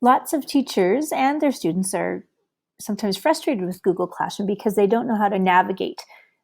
lots of teachers and their students are sometimes frustrated with Google Classroom because they don't know how to navigate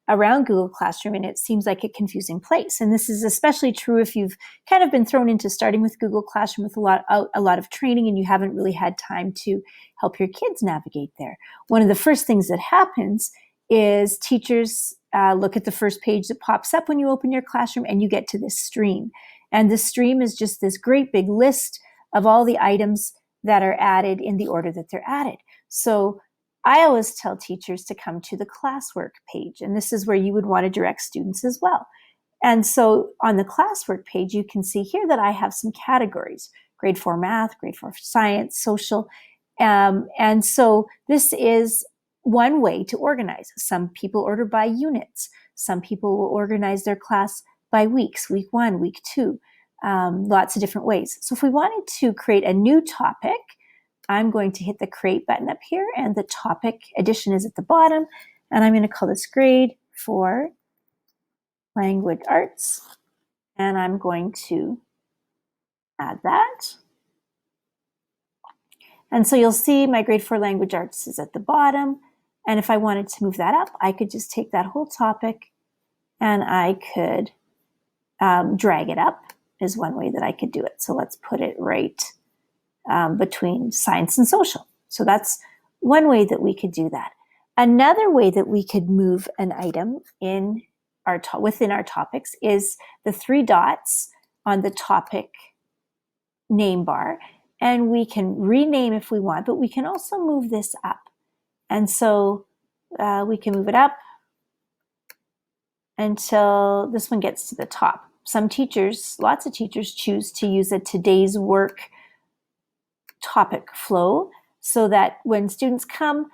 around Google Classroom, and it seems like a confusing place. And this is especially true if you've kind of been thrown into starting with Google Classroom with a lot of training and you haven't really had time to help your kids navigate there. One of the first things that happens is teachers look at the first page that pops up when you open your classroom, and you get to this stream. And the stream is just this great big list of all the items that are added in the order that they're added. So I always tell teachers to come to the classwork page, and this is where you would want to direct students as well. And so on the classwork page, you can see here that I have some categories: grade 4 math, grade 4 science, social. And so this is one way to organize. Some people order by units. Some people will organize their class by weeks, week 1, week 2, lots of different ways. So if we wanted to create a new topic, I'm going to hit the create button up here, and the topic edition is at the bottom, and I'm going to call this grade 4 language arts, and I'm going to add that. And so you'll see my grade 4 language arts is at the bottom, and if I wanted to move that up, I could just take that whole topic and I could drag it up is one way that I could do it. So let's put it right between science and social. So that's one way that we could do that. Another way that we could move an item in within our topics is the 3 dots on the topic name bar. And we can rename if we want, but we can also move this up. And so we can move it up until this one gets to the top. Some teachers, lots of teachers, choose to use a today's work topic flow so that when students come,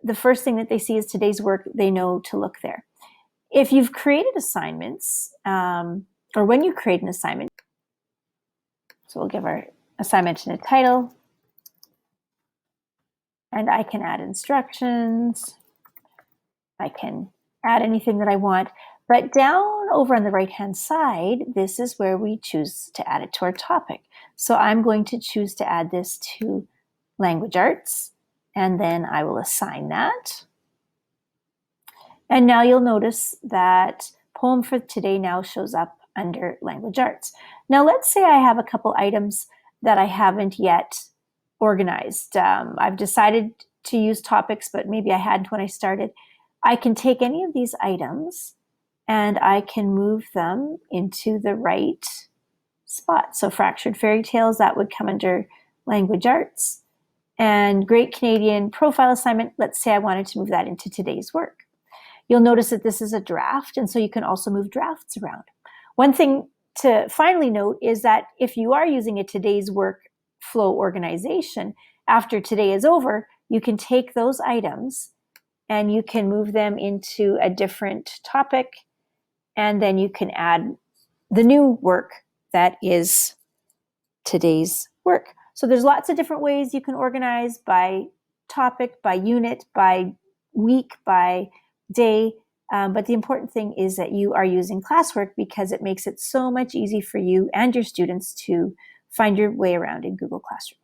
the first thing that they see is today's work, they know to look there. If you've created assignments, or when you create an assignment, so we'll give our assignment a title, and I can add instructions, I can add anything that I want, but down over on the right-hand side, this is where we choose to add it to our topic. So I'm going to choose to add this to language arts, and then I will assign that. And now you'll notice that poem for today now shows up under language arts. Now let's say I have a couple items that I haven't yet organized. I've decided to use topics, but maybe I hadn't when I started. I can take any of these items and I can move them into the right spot. So Fractured Fairy Tales, that would come under language arts. And Great Canadian Profile Assignment, let's say I wanted to move that into today's work. You'll notice that this is a draft, and so you can also move drafts around. One thing to finally note is that if you are using a today's work flow organization, after today is over, you can take those items and you can move them into a different topic, and then you can add the new work that is today's work. So there's lots of different ways you can organize by topic, by unit, by week, by day. But the important thing is that you are using Classwork because it makes it so much easier for you and your students to find your way around in Google Classroom.